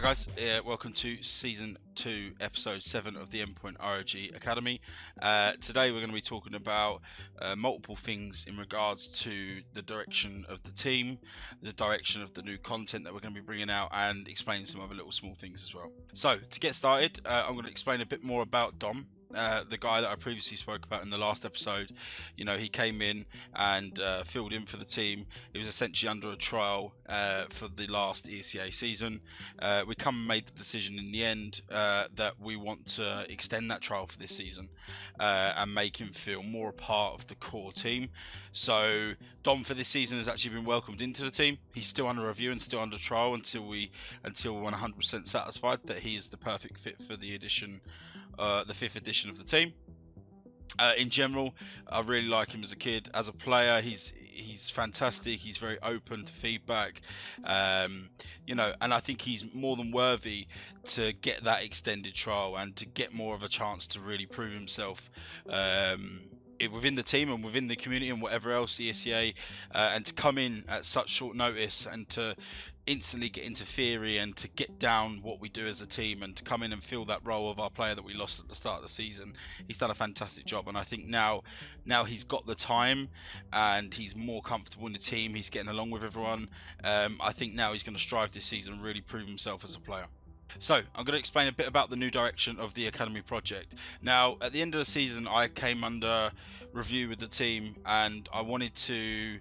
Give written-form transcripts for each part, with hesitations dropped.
guys, welcome to Season 2, Episode 7 of the Endpoint.ROG Academy. Today we're going to be talking about multiple things in regards to the direction of the team, the direction of the new content that we're going to be bringing out, and explain some other little small things as well. So, to get started, I'm going to explain a bit more about Dom. The guy that I previously spoke about in the last episode. You know, he came in and filled in for the team. He was essentially under a trial for the last ECA season. We come and made the decision in the end that we want to extend that trial for this season and make him feel more a part of the core team. So Dom for this season has actually been welcomed into the team. He's still under review and still under trial until we're 100% satisfied that he is the perfect fit for the edition, the 5th edition of the team. In general, I really like him as a kid. As a player, he's fantastic. He's very open to feedback, you know, and I think he's more than worthy to get that extended trial and to get more of a chance to really prove himself within the team and within the community and whatever else, ESEA, and to come in at such short notice and to instantly get into theory and to get down what we do as a team and to come in and fill that role of our player that we lost at the start of the season. He's done a fantastic job, and I think now he's got the time and he's more comfortable in the team. He's getting along with everyone. I think now he's going to strive this season and really prove himself as a player. So I'm going to explain a bit about the new direction of the Academy project. Now, at the end of the season, I came under review with the team and I wanted to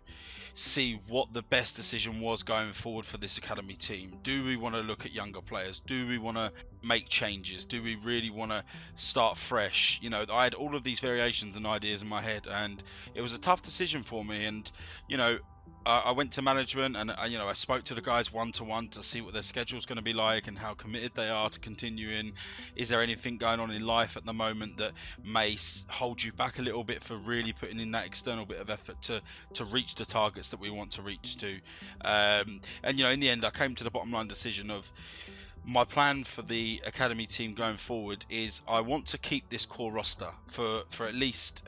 see what the best decision was going forward for this Academy team. Do we want to look at younger players? Do we want to make changes? Do we really want to start fresh? You know, I had all of these variations and ideas in my head, and it was a tough decision for me. And, you know, I went to management and you know, I spoke to the guys one-to-one to see what their schedule's going to be like and how committed they are to continuing. Is there anything going on in life at the moment that may hold you back a little bit for really putting in that external bit of effort to reach the targets that we want to reach to? And you know, in the end, I came to the bottom line decision of my plan for the Academy team going forward is I want to keep this core roster for at least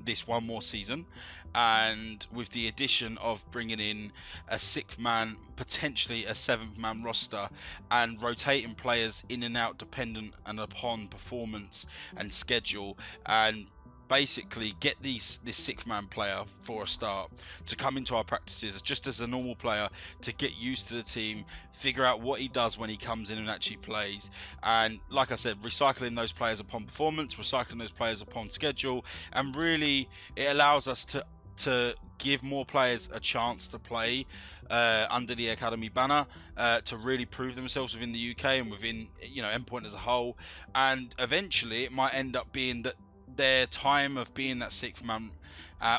this one more season, and with the addition of bringing in a 6th man, potentially a 7th man roster, and rotating players in and out dependent and upon performance and schedule, and basically get this 6th man player for a start to come into our practices just as a normal player, to get used to the team, figure out what he does when he comes in and actually plays, and like I said, recycling those players upon performance, recycling those players upon schedule, and really it allows us to give more players a chance to play under the Academy banner, to really prove themselves within the UK and within, you know, Endpoint as a whole. And eventually it might end up being that their time of being that 6th man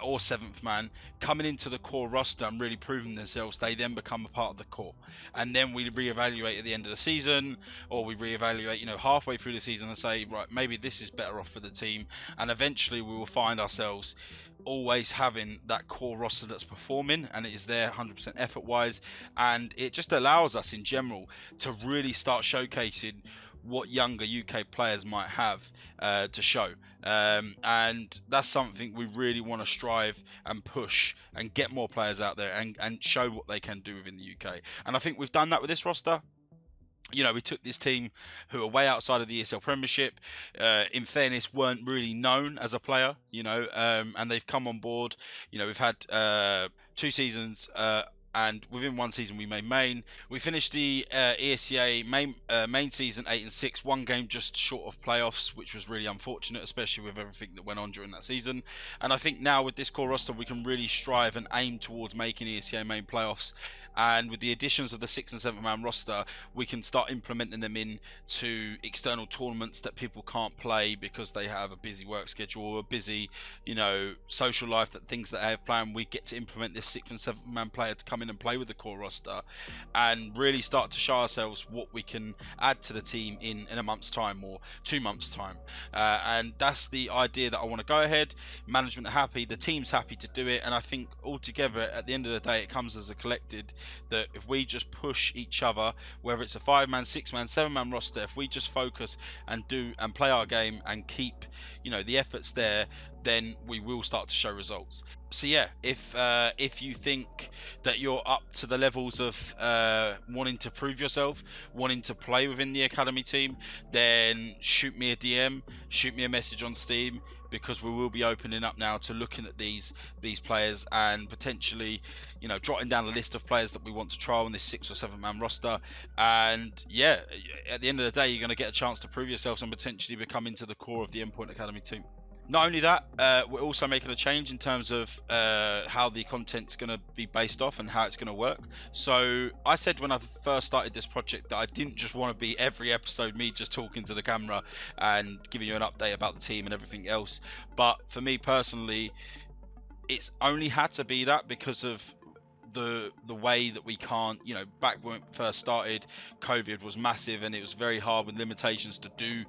or 7th man coming into the core roster and really proving themselves, they then become a part of the core, and then we reevaluate at the end of the season, or we reevaluate, you know, halfway through the season and say, right, maybe this is better off for the team, and eventually we will find ourselves always having that core roster that's performing and it is there 100% effort wise, and it just allows us in general to really start showcasing what younger UK players might have to show, and that's something we really want to strive and push and get more players out there and show what they can do within the UK. And I think we've done that with this roster. You know, we took this team who are way outside of the ESL Premiership, in fairness weren't really known as a player, you know, and they've come on board. You know, we've had 2 seasons, and within 1 season we made main. We finished the ESEA main season 8-6, 1 game just short of playoffs, which was really unfortunate, especially with everything that went on during that season. And I think now with this core roster we can really strive and aim towards making ESEA main playoffs, and with the additions of the 6th and 7th man roster we can start implementing them in to external tournaments that people can't play because they have a busy work schedule or a busy, you know, social life, that things that they have planned. We get to implement this 6th and 7th man player to come in and play with the core roster and really start to show ourselves what we can add to the team in a month's time or 2 months time, and that's the idea that I want to go ahead. Management are happy, the team's happy to do it, and I think altogether at the end of the day it comes as a collected that if we just push each other, whether it's a 5-man, 6-man, 7-man roster, if we just focus and play our game and keep, you know, the efforts there, then we will start to show results. So yeah, if you think that you're up to the levels of wanting to prove yourself, wanting to play within the academy team, then shoot me a DM, shoot me a message on Steam, because we will be opening up now to looking at these players and potentially, you know, jotting down a list of players that we want to trial on this 6 or 7-man roster. And yeah, at the end of the day, you're going to get a chance to prove yourselves and potentially become into the core of the Endpoint Academy team. Not only that, we're also making a change in terms of how the content's going to be based off and how it's going to work. So I said when I first started this project that I didn't just want to be every episode me just talking to the camera and giving you an update about the team and everything else. But for me personally, it's only had to be that because of the way that we can't, you know, back when it first started, COVID was massive and it was very hard with limitations to do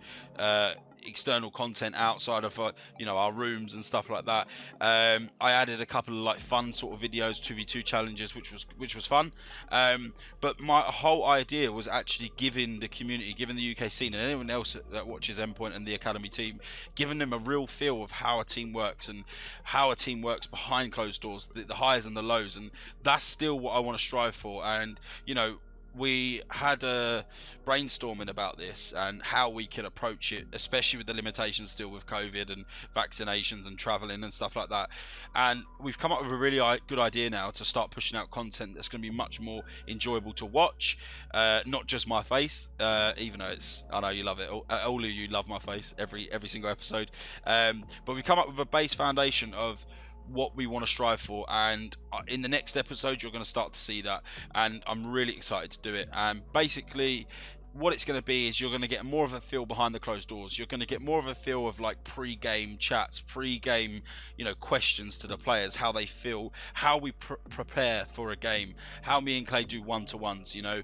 external content outside of you know, our rooms and stuff like that. I added a couple of like fun sort of videos, 2v2 challenges, which was fun, but my whole idea was actually giving the community, giving the UK scene and anyone else that watches Endpoint and the academy team, giving them a real feel of how a team works and how a team works behind closed doors, the highs and the lows. And that's still what I want to strive for. And you know, we had a brainstorming about this and how we can approach it, especially with the limitations still with COVID and vaccinations and traveling and stuff like that. And we've come up with a really good idea now to start pushing out content that's going to be much more enjoyable to watch, not just my face, even though I know you love it, all of you love my face every single episode, but we've come up with a base foundation of what we want to strive for, and in the next episode you're going to start to see that, and I'm really excited to do it. And basically what it's going to be is you're going to get more of a feel behind the closed doors. You're going to get more of a feel of like pre-game chats, pre-game, you know, questions to the players, how they feel, how we prepare for a game, how me and Clay do one-to-ones, you know.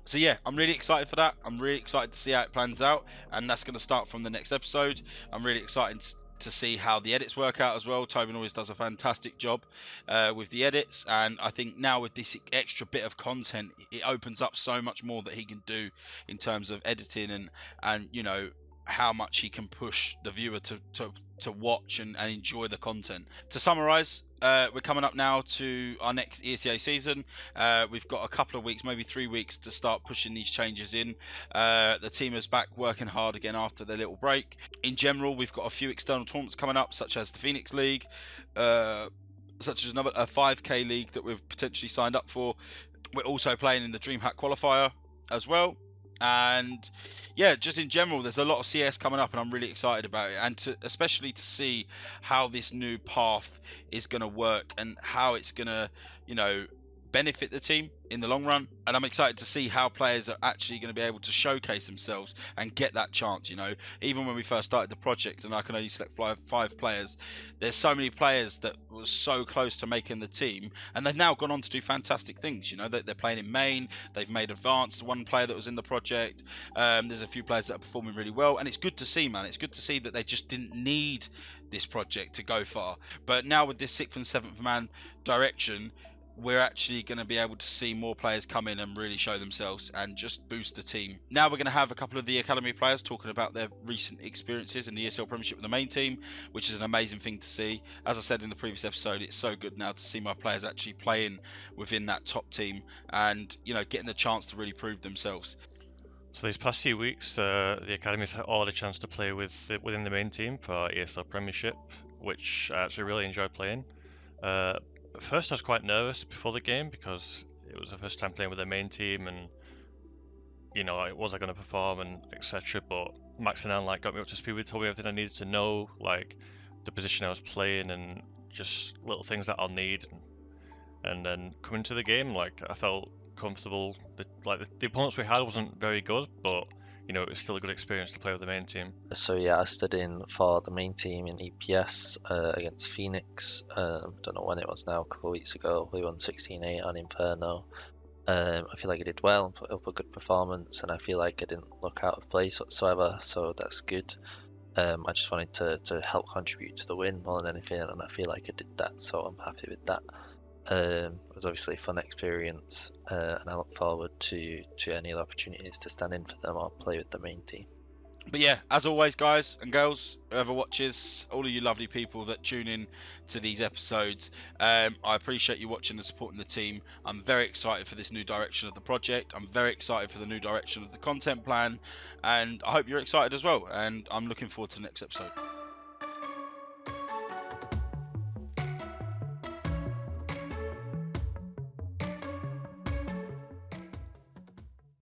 So yeah, I'm really excited for that. I'm really excited to see how it plans out, and that's going to start from the next episode. I'm really excited to see how the edits work out as well. Tobin always does a fantastic job with the edits, and I think now with this extra bit of content, it opens up so much more that he can do in terms of editing and you know, how much he can push the viewer to watch and enjoy the content. To summarize, we're coming up now to our next ESEA season. We've got a couple of weeks, maybe 3 weeks, to start pushing these changes in. The team is back working hard again after their little break. In general, we've got a few external tournaments coming up, such as the Phoenix League, such as a 5k league that we've potentially signed up for. We're also playing in the DreamHack qualifier as well. And yeah, just in general, there's a lot of CS coming up and I'm really excited about it, and especially to see how this new path is going to work and how it's going to, you know, benefit the team in the long run. And I'm excited to see how players are actually going to be able to showcase themselves and get that chance. You know, even when we first started the project and I can only select five players, there's so many players that were so close to making the team, and they've now gone on to do fantastic things. You know, they're playing in main, they've made advanced. One player that was in the project, there's a few players that are performing really well, and it's good to see, man. It's good to see that they just didn't need this project to go far. But now with this 6th and 7th man direction, we're actually going to be able to see more players come in and really show themselves and just boost the team. Now we're going to have a couple of the academy players talking about their recent experiences in the ESL Premiership with the main team, which is an amazing thing to see. As I said in the previous episode, it's so good now to see my players actually playing within that top team and, you know, getting the chance to really prove themselves. So these past few weeks, the academy's all had a chance to play within the main team for ESL Premiership, which I actually really enjoyed playing. At first I was quite nervous before the game because it was the first time playing with the main team, and you know, was I going to perform and etc. But Max and Ann got me up to speed with, told me everything I needed to know, like the position I was playing and just little things that I'll need. And then coming to the game, I felt comfortable. The opponents we had wasn't very good, but you know, it was still a good experience to play with the main team. So yeah, I stood in for the main team in EPS against Phoenix. Don't know when it was now, a couple of weeks ago. We won 16-8 on Inferno. I feel like I did well and put up a good performance, and I feel like I didn't look out of place whatsoever, so that's good. I just wanted to help contribute to the win more than anything, and I feel like I did that, so I'm happy with that. It was obviously a fun experience, and I look forward to any other opportunities to stand in for them or play with the main team. But yeah, as always, guys and girls, whoever watches, all of you lovely people that tune in to these episodes, I appreciate you watching and supporting the team. I'm very excited for this new direction of the project. I'm very excited for the new direction of the content plan, and I hope you're excited as well. And I'm looking forward to the next episode.